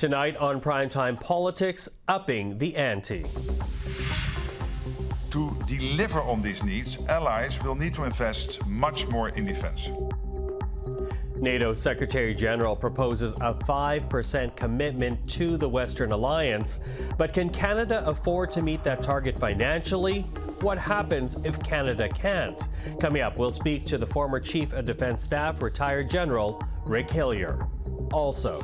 Tonight on Primetime Politics, upping the ante. To deliver on these needs, allies will need to invest much more in defense. NATO Secretary General proposes a 5% commitment to the Western alliance. But can Canada afford to meet that target financially? What happens if Canada can't? Coming up, we'll speak to the former Chief of Defense Staff, retired General Rick Hillier. Also,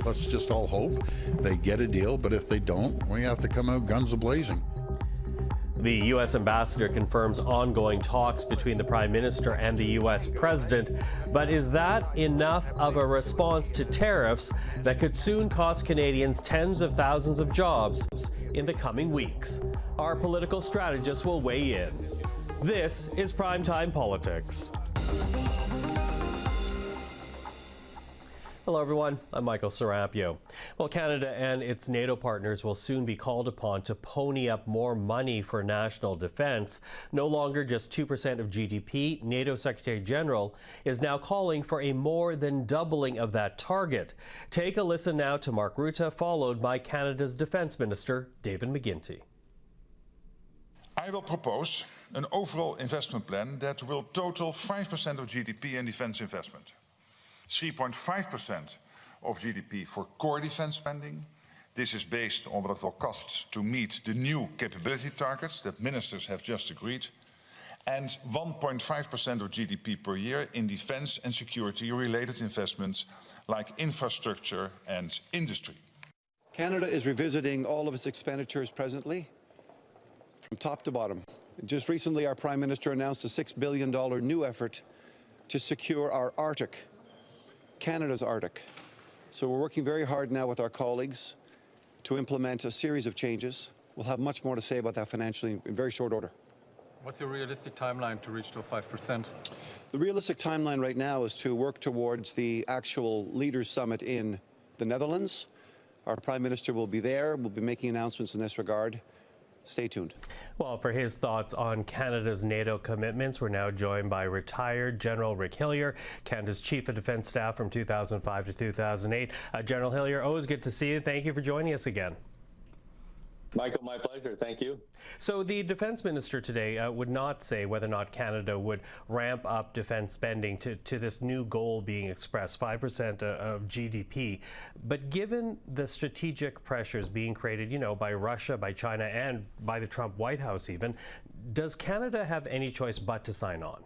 let's just all hope they get a deal, but if they don't, we have to come out guns a-blazing. The U.S. ambassador confirms ongoing talks between the Prime Minister and the U.S. President. But is that enough of a response to tariffs that could soon cost Canadians tens of thousands of jobs in the coming weeks? Our political strategists will weigh in. This is Primetime Politics. Hello, everyone. I'm Michael Serampio. Well, Canada and its NATO partners will soon be called upon to pony up more money for national defense. No longer just 2% of GDP, NATO Secretary General is now calling for a more than doubling of that target. Take a listen now to Marc Garneau, followed by Canada's Defense Minister, David McGuinty. I will propose an overall investment plan that will total 5% of GDP in defense investment. 3.5% of GDP for core defense spending. This is based on what it will cost to meet the new capability targets that ministers have just agreed. And 1.5% of GDP per year in defense and security-related investments like infrastructure and industry. Canada is revisiting all of its expenditures presently, from top to bottom. Just recently, our Prime Minister announced a $6 billion new effort to secure our Arctic, Canada's Arctic. So we're working very hard now with our colleagues to implement a series of changes. We'll have much more to say about that financially in very short order. What's the realistic timeline to reach to 5%? The realistic timeline right now is to work towards the actual Leaders' Summit in the Netherlands. Our Prime Minister will be there. We'll be making announcements in this regard. Stay tuned. Well, for his thoughts on Canada's NATO commitments, we're now joined by retired General Rick Hillier, Canada's Chief of Defense Staff from 2005 to 2008. General Hillier, always good to see you. Thank you for joining us again. Michael, my pleasure. Thank you. So the defense minister today would not say whether or not Canada would ramp up defense spending to this new goal being expressed, 5% of GDP. But given the strategic pressures being created, by Russia, by China, and by the Trump White House even, does Canada have any choice but to sign on?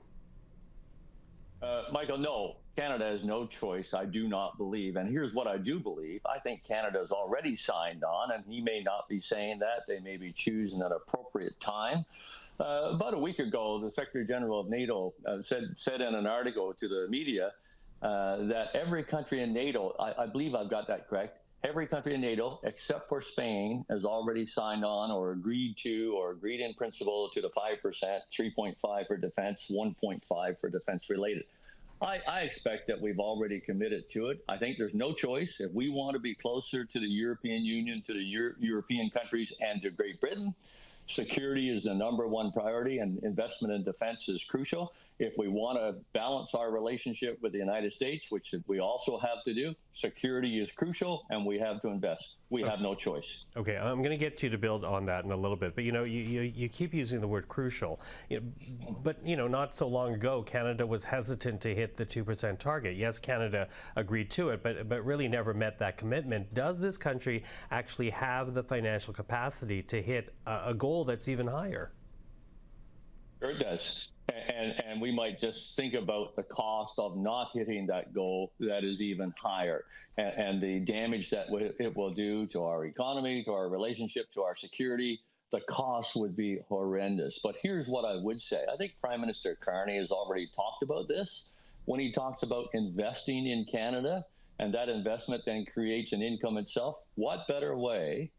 Michael, no. Canada has no choice, I do not believe. And here's what I do believe. I think Canada's already signed on, and he may not be saying that. They may be choosing an appropriate time. About a week ago, the Secretary General of NATO said in an article to the media that every country in NATO, I believe I've got that correct, every country in NATO, except for Spain, has already signed on or agreed to or agreed in principle to the 5%, 3.5 for defense, 1.5 for defense related. I expect that we've already committed to it. I think there's no choice. If we want to be closer to the European Union, to the European countries, and to Great Britain, security is the #1 priority, and investment in defense is crucial. If we want to balance our relationship with the United States, which we also have to do, security is crucial, and we have to invest. We have no choice. Okay, I'm going to get you to build on that in a little bit, but you keep using the word crucial. But not so long ago, Canada was hesitant to hit the 2% target. Yes, Canada agreed to it, but really never met that commitment. Does this country actually have the financial capacity to hit a goal that's even higher? Sure it does. And we might just think about the cost of not hitting that goal that is even higher, and the damage that it will do to our economy, to our relationship, to our security. The cost would be horrendous. But here's what I would say. I think Prime Minister Carney has already talked about this when he talks about investing in Canada, and that investment then creates an income itself. What better way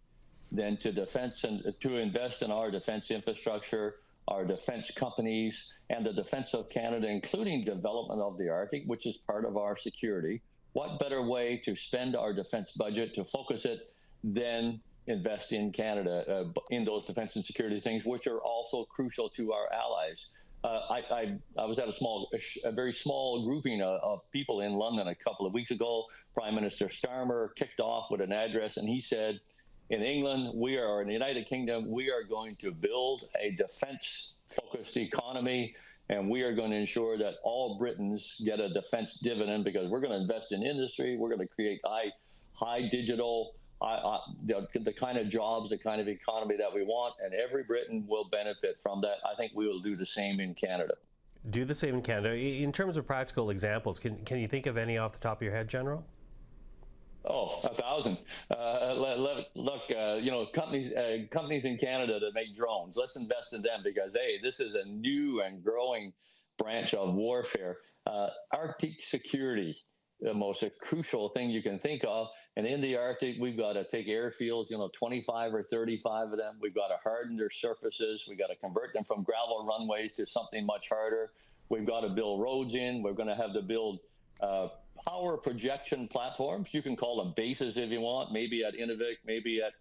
than to invest in our defense infrastructure, our defense companies, and the defense of Canada, including development of the Arctic, which is part of our security. What better way to spend our defense budget, to focus it, than invest in Canada in those defense and security things, which are also crucial to our allies. I was at a very small grouping of people in London a couple of weeks ago. Prime Minister Starmer kicked off with an address, and he said, in England, in the United Kingdom, we are going to build a defense-focused economy, and we are going to ensure that all Britons get a defense dividend because we're going to invest in industry. We're going to create high digital, the kind of jobs, the kind of economy that we want, and every Briton will benefit from that. I think we will do the same in Canada. Do the same in Canada. In terms of practical examples, can you think of any off the top of your head, General? Oh, 1,000. Look, companies in Canada that make drones, let's invest in them because, hey, this is a new and growing branch of warfare. Arctic security, the most crucial thing you can think of. And in the Arctic, we've got to take airfields, 25 or 35 of them. We've got to harden their surfaces. We've got to convert them from gravel runways to something much harder. We've got to build roads in. We're going to have to build power projection platforms. You can call them bases if you want, maybe at Inuvik, maybe at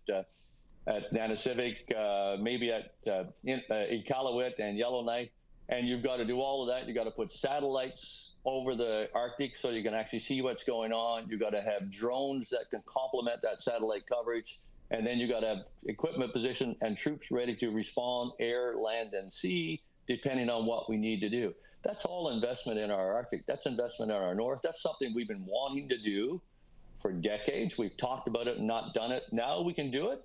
Nanisivik, maybe at Iqaluit and Yellowknife. And you've got to do all of that. You've got to put satellites over the Arctic so you can actually see what's going on. You've got to have drones that can complement that satellite coverage. And then you've got to have equipment position and troops ready to respond, air, land, and sea, depending on what we need to do. That's all investment in our Arctic. That's investment in our North. That's something we've been wanting to do for decades. We've talked about it and not done it. Now we can do it,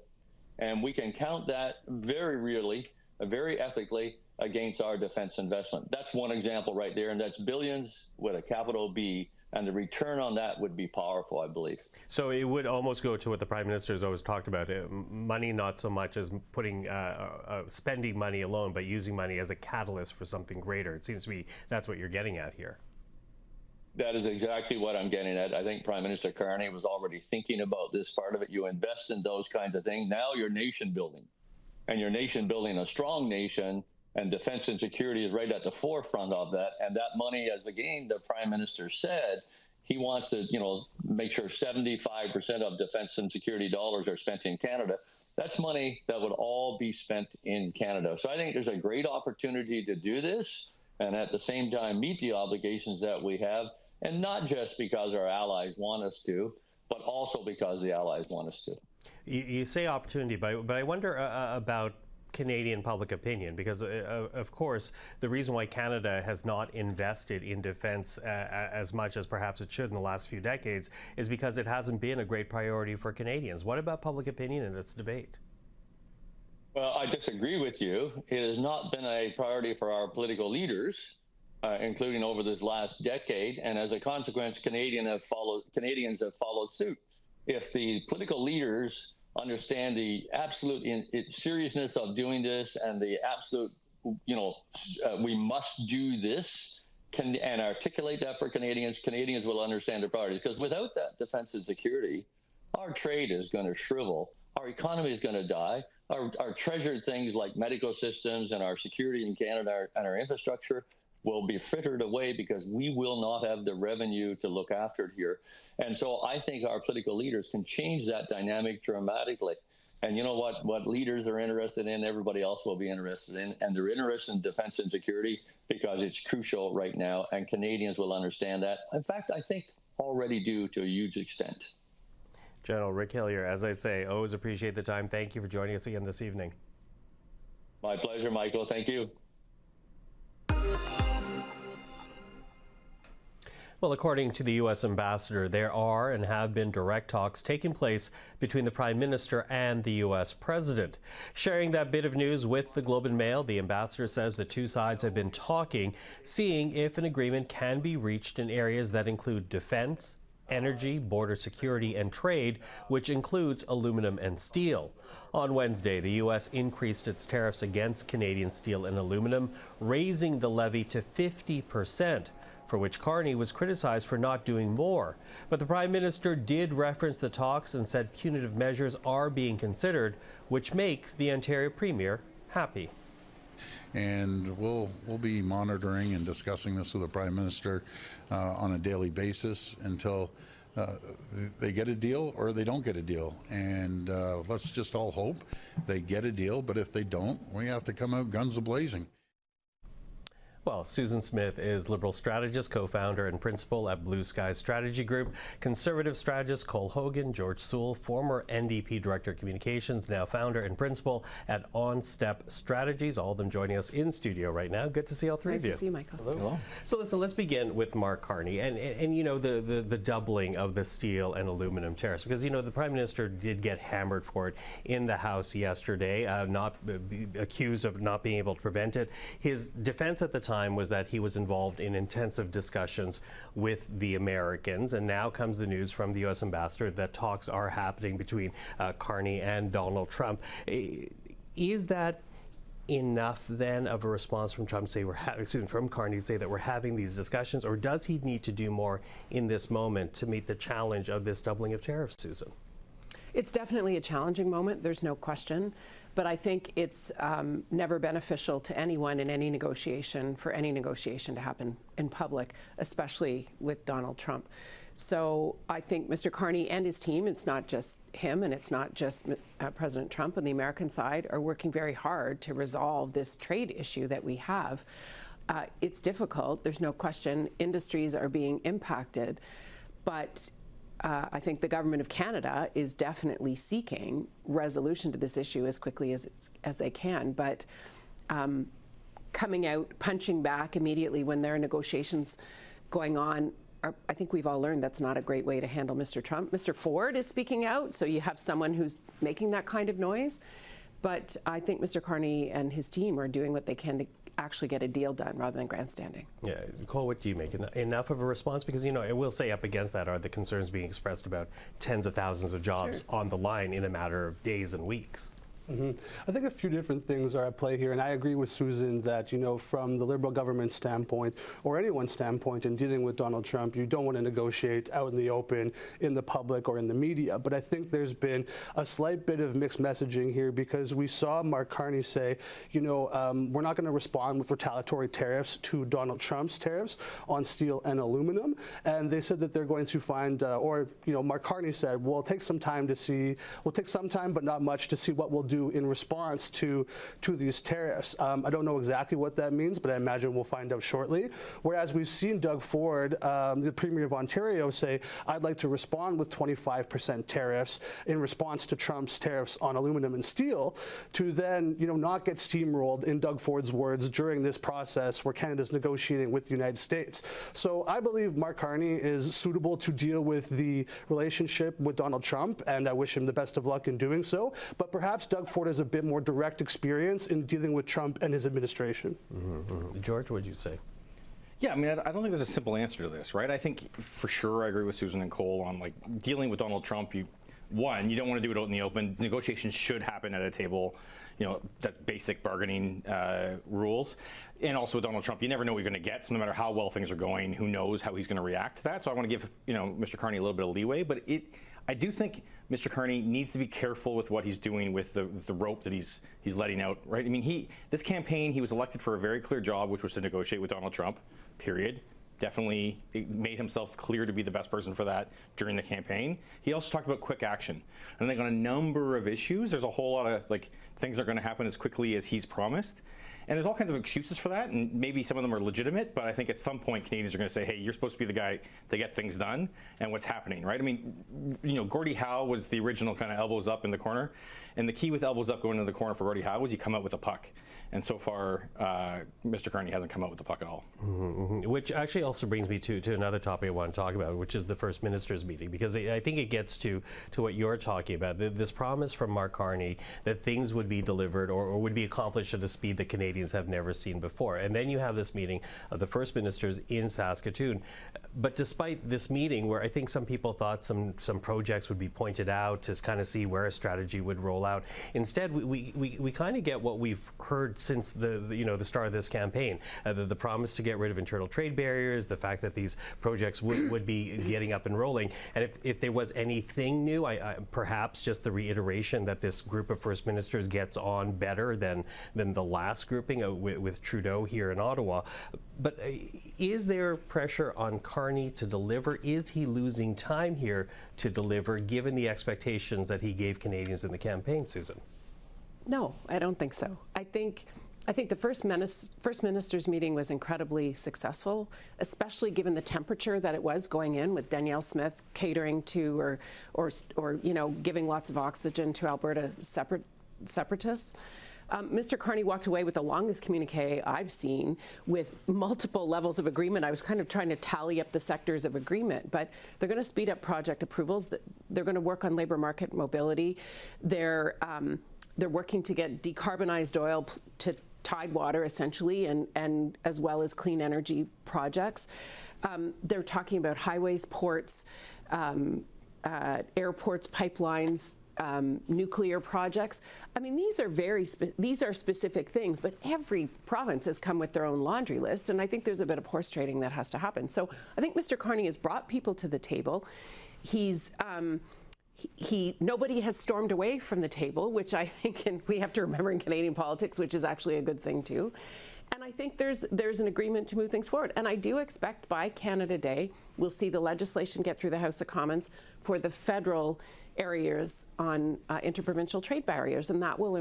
and we can count that very really, very ethically against our defense investment. That's one example right there, and that's billions with a capital B, and the return on that would be powerful, I believe. So it would almost go to what the Prime Minister has always talked about, money not so much as putting spending money alone, but using money as a catalyst for something greater. It seems to me that's what you're getting at here. That is exactly what I'm getting at. I think Prime Minister Carney was already thinking about this part of it. You invest in those kinds of things. Now you're nation building, and you're nation building a strong nation, and defense and security is right at the forefront of that. And that money, as again the Prime Minister said, he wants to, make sure 75% of defense and security dollars are spent in Canada. That's money that would all be spent in Canada. So I think there's a great opportunity to do this, and at the same time meet the obligations that we have, and not just because our allies want us to, but also because the allies want us to. You say opportunity, but I wonder about Canadian public opinion, because of course the reason why Canada has not invested in defense as much as perhaps it should in the last few decades is because it hasn't been a great priority for Canadians. What about public opinion in this debate? Well, I disagree with you. It has not been a priority for our political leaders, including over this last decade, and as a consequence, Canadians have followed suit. If the political leaders understand the absolute seriousness of doing this and the absolute, we must do this, and articulate that for Canadians, Canadians will understand the priorities. Because without that defense and security, our trade is going to shrivel, our economy is going to die, our treasured things like medical systems and our security in Canada and our infrastructure will be frittered away because we will not have the revenue to look after it here. And so I think our political leaders can change that dynamic dramatically. And you know what leaders are interested in, everybody else will be interested in, and they're interested in defense and security because it's crucial right now, and Canadians will understand that. In fact, I think already do to a huge extent. General Rick Hillier, as I say, always appreciate the time. Thank you for joining us again this evening. My pleasure, Michael. Thank you. Well, according to the U.S. ambassador, there are and have been direct talks taking place between the Prime Minister and the U.S. President. Sharing that bit of news with the Globe and Mail, the ambassador says the two sides have been talking, seeing if an agreement can be reached in areas that include defense, energy, border security, and trade, which includes aluminum and steel. On Wednesday, the U.S. increased its tariffs against Canadian steel and aluminum, raising the levy to 50%. For which Carney was criticized for not doing more. But the Prime Minister did reference the talks and said punitive measures are being considered, which makes the Ontario Premier happy. And we'll be monitoring and discussing this with the Prime Minister on a daily basis until they get a deal or they don't get a deal. And let's just all hope they get a deal, but if they don't, we have to come out guns a-blazing. Well, Susan Smith is Liberal strategist, co-founder and principal at Blue Sky Strategy Group. Conservative strategist Hogan, George Soule, former NDP Director of Communications, now founder and principal at On Step Strategies. All of them joining us in studio right now. Good to see all three of you. Nice to see you, Michael. Hello. So listen, let's begin with Marc Garneau and you know the doubling of the steel and aluminum tariffs, because you know the Prime Minister did get hammered for it in the House yesterday, accused of not being able to prevent it. His defense at the time was that he was involved in intensive discussions with the Americans, and now comes the news from the U.S. ambassador that talks are happening between Garneau and Donald Trump. Is that enough then of a response from Trump, from Garneau, to say that we're having these discussions, or does he need to do more in this moment to meet the challenge of this doubling of tariffs, Susan? It's definitely a challenging moment, there's no question, but I think it's never beneficial to anyone in any negotiation, for any negotiation to happen in public, especially with Donald Trump. So I think Mr. Garneau and his team, it's not just him and it's not just President Trump on the American side, are working very hard to resolve this trade issue that we have. It's difficult, there's no question. Industries are being impacted, but I think the government of Canada is definitely seeking resolution to this issue as quickly as they can. But coming out, punching back immediately when there are negotiations going on, I think we've all learned that's not a great way to handle Mr. Trump. Mr. Ford is speaking out, so you have someone who's making that kind of noise. But I think Mr. Garneau and his team are doing what they can to actually get a deal done rather than grandstanding. Yeah, Cole, what do you make? Enough of a response? Because, you know, I will say up against that are the concerns being expressed about tens of thousands of jobs on the line in a matter of days and weeks. I think a few different things are at play here, and I agree with Susan that, you know, from the Liberal government standpoint or anyone's standpoint in dealing with Donald Trump, you don't want to negotiate out in the open, in the public or in the media. But I think there's been a slight bit of mixed messaging here, because we saw Marc Garneau say, you know, we're not going to respond with retaliatory tariffs to Donald Trump's tariffs on steel and aluminum. And they said that they're going to find, Marc Garneau said, we'll take some time to see, we'll take some time but not much to see what we'll do in response to these tariffs. I don't know exactly what that means, but I imagine we'll find out shortly. Whereas we've seen Doug Ford, the Premier of Ontario, say, I'd like to respond with 25% tariffs in response to Trump's tariffs on aluminum and steel, to then, you know, not get steamrolled, in Doug Ford's words, during this process where Canada's negotiating with the United States. So I believe Marc Garneau is suitable to deal with the relationship with Donald Trump, and I wish him the best of luck in doing so. But perhaps Doug Ford has a bit more direct experience in dealing with Trump and his administration. George, what would you say? Yeah, I mean, I don't think there's a simple answer to this, right? I think for sure I agree with Susan and Cole on, like, dealing with Donald Trump. You don't want to do it out in the open. Negotiations should happen at a table. You know, that's basic bargaining rules. And also with Donald Trump, you never know what you're going to get. So no matter how well things are going, who knows how he's going to react to that. So I want to give, you know, Mr. Garneau a little bit of leeway. But I do think Mr. Garneau needs to be careful with what he's doing with the rope that he's letting out, right? I mean, this campaign, he was elected for a very clear job, which was to negotiate with Donald Trump, period. Definitely made himself clear to be the best person for that during the campaign. He also talked about quick action. And I think on a number of issues, there's a whole lot of, like, things are going to happen as quickly as he's promised. And there's all kinds of excuses for that, and maybe some of them are legitimate, but I think at some point Canadians are going to say, hey, you're supposed to be the guy that get things done, and what's happening, right? I mean, you know, Gordie Howe was the original kind of elbows up in the corner, and the key with elbows up going into the corner for Gordie Howe was you come out with a puck. And so far, Mr. Garneau hasn't come out with the puck at all. Which actually also brings me to another topic I want to talk about, which is the First Minister's meeting, because I think it gets to what you're talking about. This promise from Marc Garneau that things would be delivered or would be accomplished at a speed that Canadians have never seen before. And then you have this meeting of the First Ministers in Saskatoon. But despite this meeting, where I think some people thought some projects would be pointed out to kind of see where a strategy would roll out, instead we kind of get what we've heard since the start of this campaign, the promise to get rid of internal trade barriers, the fact that these projects would be getting up and rolling, and if there was anything new, perhaps just the reiteration that this group of First Ministers gets on better than the last grouping with Trudeau here in Ottawa. But is there pressure on Garneau to deliver? Is he losing time here to deliver, given the expectations that he gave Canadians in the campaign, Susan? No, I don't think so. I think I think the first minister's meeting was incredibly successful, especially given the temperature that it was going in, with Danielle Smith catering to or you know, giving lots of oxygen to Alberta separatists. Mr. Carney walked away with the longest communique I've seen, with multiple levels of agreement. I was kind of trying to tally up the sectors of agreement, but they're going to speed up project approvals. They're going to work on labor market mobility. They're working to get decarbonized oil to tidewater, essentially, and as well as clean energy projects. They're talking about highways, ports, airports, pipelines, nuclear projects. I mean, these are specific things, but every province has come with their own laundry list, and I think there's a bit of horse trading that has to happen. So I think Mr. Carney has brought people to the table. Nobody has stormed away from the table, which I think, and we have to remember in Canadian politics, which is actually a good thing too. And I think there's an agreement to move things forward. And I do expect by Canada Day, we'll see the legislation get through the House of Commons for the federal areas on interprovincial trade barriers, and that will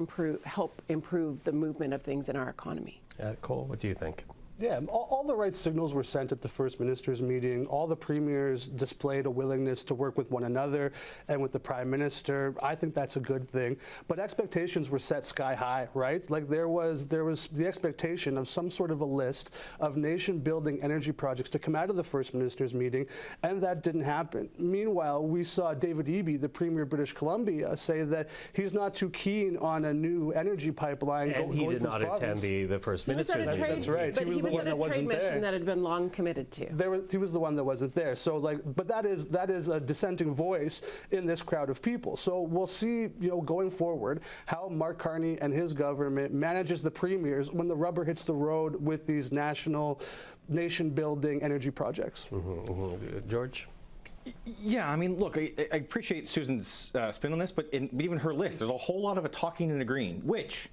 help improve the movement of things in our economy. Cole, what do you think? Yeah, all the right signals were sent at the First Minister's meeting. All the premiers displayed a willingness to work with one another and with the Prime Minister. I think that's a good thing. But expectations were set sky high, right? Like there was the expectation of some sort of a list of nation-building energy projects to come out of the First Minister's meeting, and that didn't happen. Meanwhile, we saw David Eby, the Premier of British Columbia, say that he's not too keen on a new energy pipeline. And he did not attend the First Minister's meeting. That's right. But he was at a trade mission that had been long committed to. He was the one that wasn't there. So, but that is a dissenting voice in this crowd of people. So we'll see, going forward, how Marc Garneau and his government manages the premiers when the rubber hits the road with these nation-building energy projects. George? Yeah, I mean, look, I appreciate Susan's spin on this, but even her list, there's a whole lot of it talking and agreeing, which,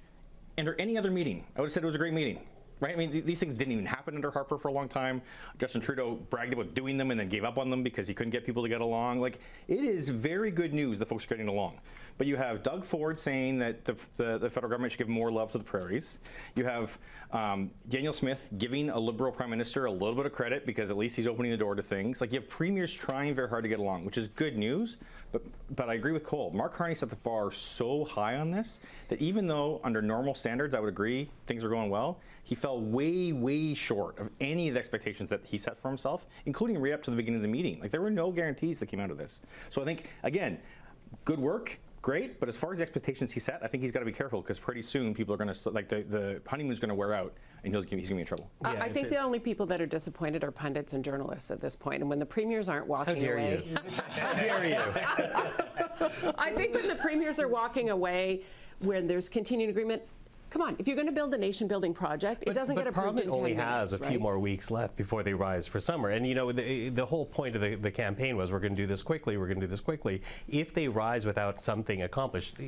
under any other meeting, I would have said it was a great meeting. Right? I mean, these things didn't even happen under Harper for a long time. Justin Trudeau bragged about doing them and then gave up on them because he couldn't get people to get along. Like, it is very good news that folks are getting along. But you have Doug Ford saying that the federal government should give more love to the prairies. You have Danielle Smith giving a Liberal Prime Minister a little bit of credit because at least he's opening the door to things. Like, you have premiers trying very hard to get along, which is good news. But I agree with Cole. Marc Garneau set the bar so high on this that even though under normal standards I would agree things are going well, he fell way, way short of any of the expectations that he set for himself, including right up to the beginning of the meeting. Like, there were no guarantees that came out of this. So I think, again, good work, great, but as far as the expectations he set, I think he's got to be careful because pretty soon people are going to, the honeymoon's going to wear out and he's going to be in trouble. Yeah, I think the only people that are disappointed are pundits and journalists at this point. And when the premiers aren't walking away. How dare you? I think when the premiers are walking away, when there's continued agreement, come on, if you're going to build a nation-building project, it doesn't get approved in 10 minutes. Parliament only has a few more weeks left before they rise for summer. And, the whole point of the campaign was we're going to do this quickly, we're going to do this quickly. If they rise without something accomplished,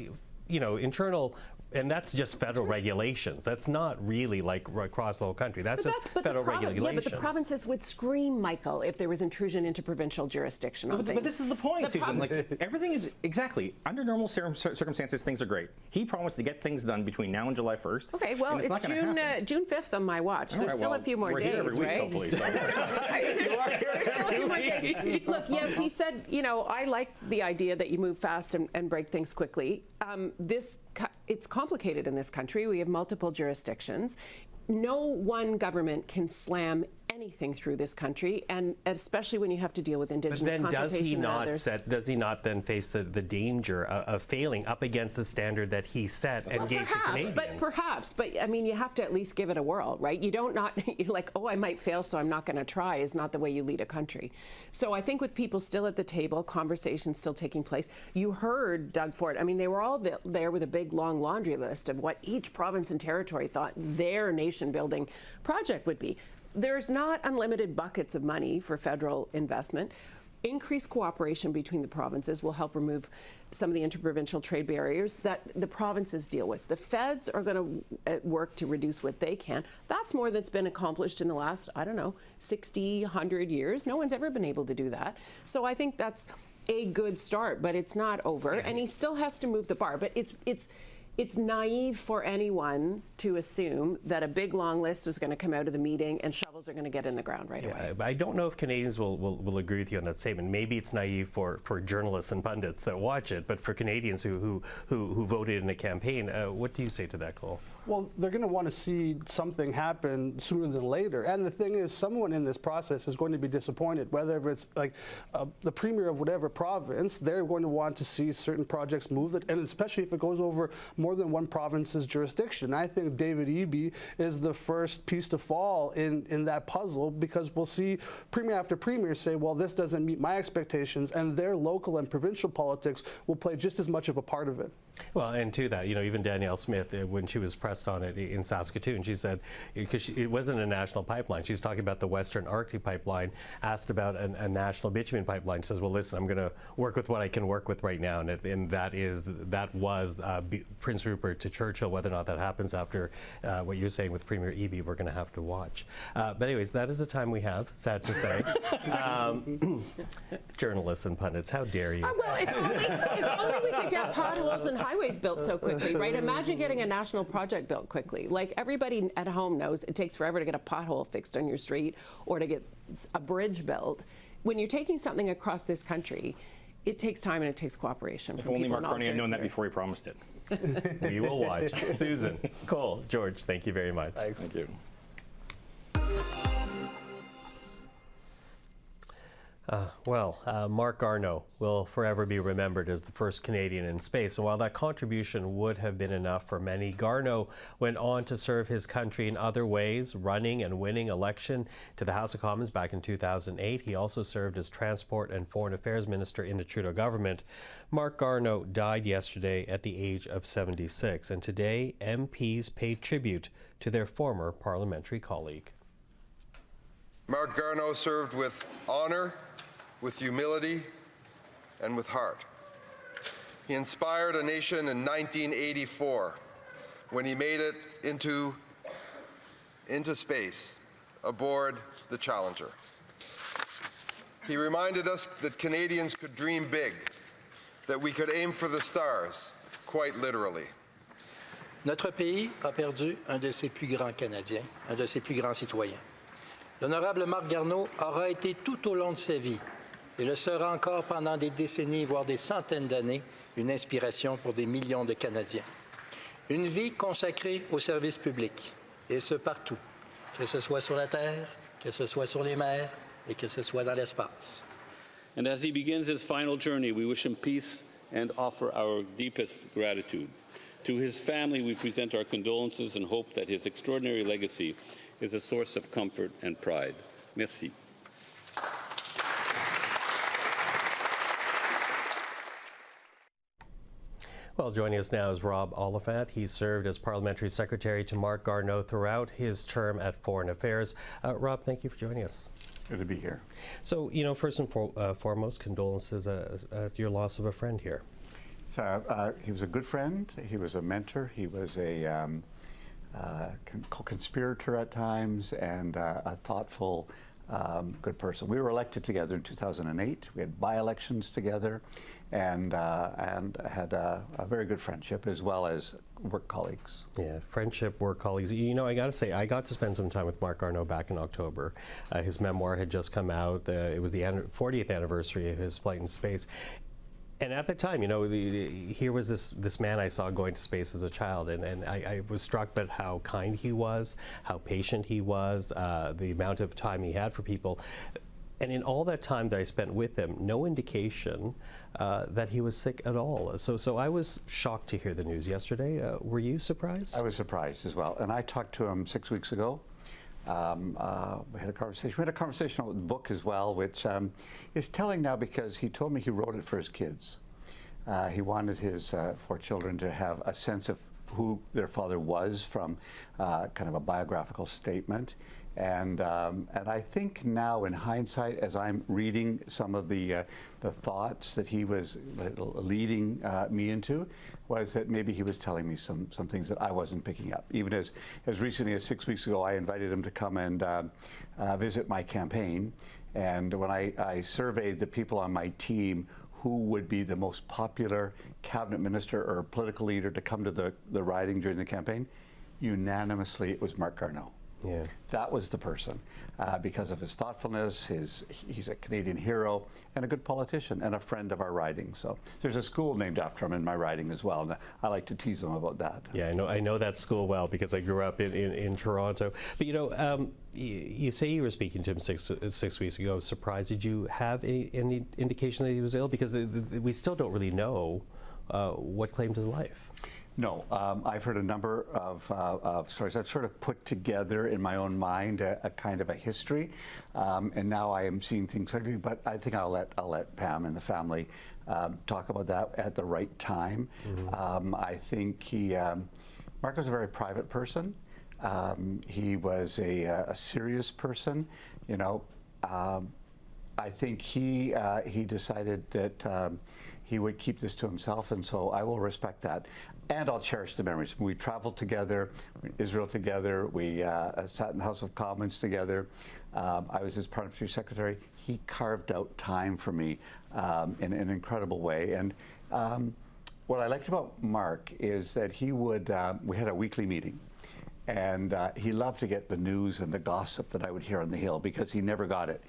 internal, and that's just federal regulations. That's not really like across the whole country. That's just federal regulations. Yeah, but the provinces would scream, Michael, if there was intrusion into provincial jurisdiction on things. But this is the point, Susan. Like, everything is exactly under normal circumstances. Things are great. He promised to get things done between now and July 1st. Okay, well, it's June 5th on my watch. There's still a few more days, every week, right? Hopefully, so. There's still a few more days. Look, yes, he said, I like the idea that you move fast and break things quickly. It's complicated in this country. We have multiple jurisdictions. No one government can slam anything through this country, and especially when you have to deal with Indigenous consultation and others. Does he not then face the danger of failing up against the standard that he set and gave to Canadians? But I mean, you have to at least give it a whirl, right? You're like, oh, I might fail, so I'm not going to try, is not the way you lead a country. So I think with people still at the table, conversations still taking place. You heard Doug Ford. I mean, they were all there with a big, long laundry list of what each province and territory thought their nation-building project would be. There's not unlimited buckets of money for federal investment. Increased cooperation between the provinces will help remove some of the interprovincial trade barriers that the provinces deal with. The feds are going to work to reduce what they can. That's more that's been accomplished in the last, 60, 100 years. No one's ever been able to do that. So I think that's a good start, but it's not over. And he still has to move the bar. But it's naive for anyone to assume that a big long list is going to come out of the meeting and shovels are going to get in the ground right away. I don't know if Canadians will agree with you on that statement. Maybe it's naive for journalists and pundits that watch it, but for Canadians who voted in a campaign, what do you say to that, Cole? Well, they're going to want to see something happen sooner than later. And the thing is, someone in this process is going to be disappointed, whether it's like the premier of whatever province. They're going to want to see certain projects move, and especially if it goes over more than one province's jurisdiction. I think David Eby is the first piece to fall in that puzzle, because we'll see premier after premier say, well, this doesn't meet my expectations, and their local and provincial politics will play just as much of a part of it. Well, and to that, even Danielle Smith, when she was pressed on it in Saskatoon, she said, because it wasn't a national pipeline, she's talking about the Western Arctic pipeline, asked about a national bitumen pipeline. She says, well, listen, I'm going to work with what I can work with right now, and that was Prince Rupert to Churchill. Whether or not that happens after what you're saying with Premier Eby, we're going to have to watch. But anyways, that is the time we have, sad to say. Journalists and pundits, how dare you? Well, if only we could get potholes and highways built so quickly, right? Imagine getting a national project built quickly. Like, everybody at home knows it takes forever to get a pothole fixed on your street or to get a bridge built. When you're taking something across this country, it takes time and it takes cooperation. If only Marc Garneau had known that before he promised it. We will watch. Susan, Cole, George, thank you very much. Thanks. Thank you. Marc Garneau will forever be remembered as the first Canadian in space. And while that contribution would have been enough for many, Garneau went on to serve his country in other ways, running and winning election to the House of Commons back in 2008. He also served as Transport and Foreign Affairs Minister in the Trudeau government. Marc Garneau died yesterday at the age of 76, and today MPs paid tribute to their former parliamentary colleague. Marc Garneau served with honor, with humility, and with heart. He inspired a nation in 1984 when he made it into space aboard the Challenger. He reminded us that Canadians could dream big, that we could aim for the stars, quite literally. Notre pays a perdu un de ses plus grands Canadiens, un de ses plus grands citoyens. L'honorable Marc Garneau aura été tout au long de sa vie, et le sera encore pendant des décennies, voire des centaines d'années, une inspiration pour des millions de Canadiens. Une vie consacrée au service public, et ce partout, que ce soit sur la terre, que ce soit sur les mers, et que ce soit dans l'espace. And as he begins his final journey, we wish him peace and offer our deepest gratitude. To his family, we present our condolences and hope that his extraordinary legacy is a source of comfort and pride. Merci. Well, joining us now is Rob Oliphant. He served as Parliamentary Secretary to Marc Garneau throughout his term at Foreign Affairs. Rob, thank you for joining us. Good to be here. So, first and foremost, condolences at your loss of a friend here. So, he was a good friend. He was a mentor. He was a co-conspirator at times, and a thoughtful, good person. We were elected together in 2008. We had by-elections together, and had a very good friendship as well as work colleagues. Yeah, friendship, work colleagues. I got to say, I got to spend some time with Marc Garneau back in October. His memoir had just come out. It was the 40th anniversary of his flight in space. And at the time, here was this man I saw going to space as a child, and I was struck by how kind he was, how patient he was, the amount of time he had for people. And in all that time that I spent with him, no indication that he was sick at all. So I was shocked to hear the news yesterday. Were you surprised? I was surprised as well. And I talked to him 6 weeks ago. We had a conversation. We had a conversation about the book as well, which is telling now because he told me he wrote it for his kids. He wanted his 4 children to have a sense of who their father was from kind of a biographical statement. And I think now, in hindsight, as I'm reading some of the thoughts that he was leading me into, was that maybe he was telling me some things that I wasn't picking up. Even as recently as 6 weeks ago, I invited him to come and visit my campaign. And when I surveyed the people on my team who would be the most popular cabinet minister or political leader to come to the riding during the campaign, unanimously it was Marc Garneau. Yeah. That was the person because of his thoughtfulness. He's a Canadian hero and a good politician and a friend of our riding. So there's a school named after him in my riding as well, and I like to tease him about that. Yeah, I know that school well because I grew up in Toronto. But you say you were speaking to him six weeks ago. Surprised? Did you have any indication that he was ill? Because we still don't really know what claimed his life. No, I've heard a number of stories. I've sort of put together in my own mind a kind of a history, and now I am seeing things clearly. But I think I'll let Pam and the family talk about that at the right time. Mm-hmm. I think Marc was a very private person. He was a serious person. I think he decided that he would keep this to himself, and so I will respect that. And I'll cherish the memories. We traveled together, Israel together, we sat in the House of Commons together. I was his parliamentary secretary. He carved out time for me in an incredible way. And what I liked about Marc is that he would, we had a weekly meeting. And he loved to get the news and the gossip that I would hear on the Hill because he never got it.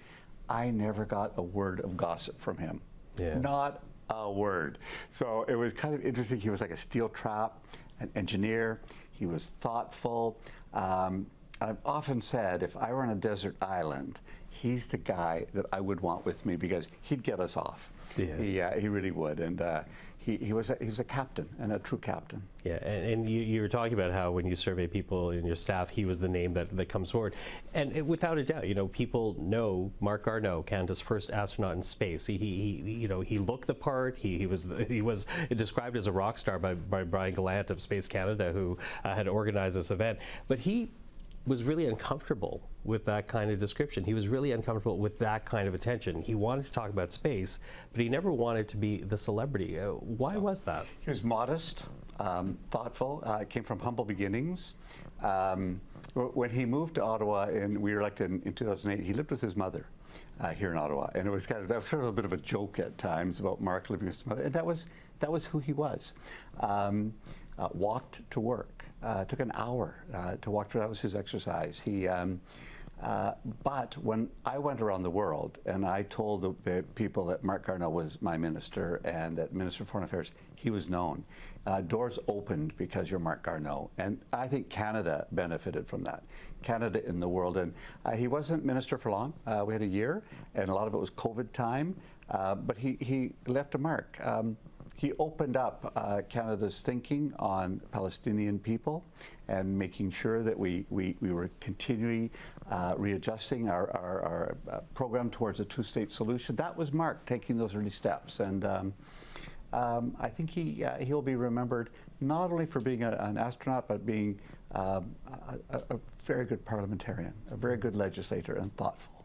I never got a word of gossip from him. Yeah. Not a word. So it was kind of interesting. He was like a steel trap, an engineer. He was thoughtful. I've often said if I were on a desert island, he's the guy that I would want with me because he'd get us off. Yeah. He really would. And he was a captain and a true captain. Yeah, and you were talking about how when you survey people in your staff, he was the name that comes forward. And without a doubt, people know Marc Garneau, Canada's first astronaut in space. He looked the part. He was described as a rock star by Brian Gallant of Space Canada, who had organized this event. But he was really uncomfortable with that kind of description. He was really uncomfortable with that kind of attention. He wanted to talk about space, but he never wanted to be the celebrity. Why was that? He was modest, thoughtful, came from humble beginnings. When he moved to Ottawa and we were elected in 2008, he lived with his mother here in Ottawa. And it was that was sort of a bit of a joke at times about Marc living with his mother. And that was who he was. Walked to work. Took an hour to walk. That was his exercise. But when I went around the world and I told the people that Marc Garneau was my minister and that Minister of Foreign Affairs, he was known. Doors opened because you're Marc Garneau, and I think Canada benefited from that. Canada in the world, and he wasn't minister for long. We had a year, and a lot of it was COVID time. But he left a mark. He opened up Canada's thinking on Palestinian people and making sure that we were continually readjusting our program towards a two-state solution. That was Marc taking those early steps. And I think he'll be remembered not only for being an astronaut, but being a very good parliamentarian, a very good legislator, and thoughtful.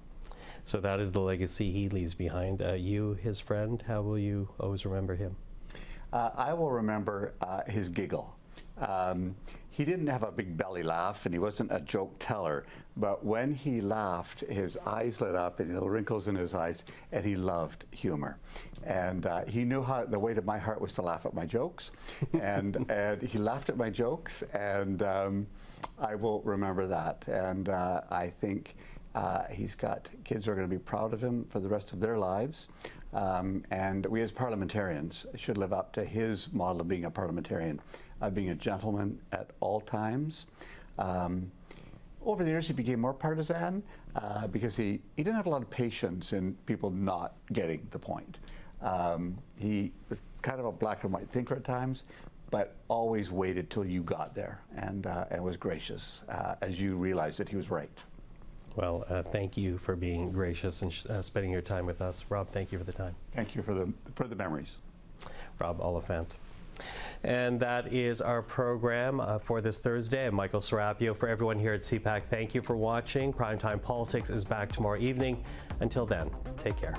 So that is the legacy he leaves behind. You, his friend, how will you always remember him? I will remember his giggle. He didn't have a big belly laugh, and he wasn't a joke teller, but when he laughed, his eyes lit up and little wrinkles in his eyes, and he loved humor. And he knew how the way to my heart was to laugh at my jokes, and he laughed at my jokes, and I will remember that. And I think he's got kids who are going to be proud of him for the rest of their lives. And we as parliamentarians should live up to his model of being a parliamentarian, being a gentleman at all times. Over the years, he became more partisan because he didn't have a lot of patience in people not getting the point. He was kind of a black and white thinker at times, but always waited till you got there and was gracious as you realized that he was right. Well, thank you for being gracious and spending your time with us. Rob, thank you for the time. Thank you for the memories. Rob Oliphant. And that is our program for this Thursday. I'm Michael Serapio. For everyone here at CPAC, thank you for watching. Primetime Politics is back tomorrow evening. Until then, take care.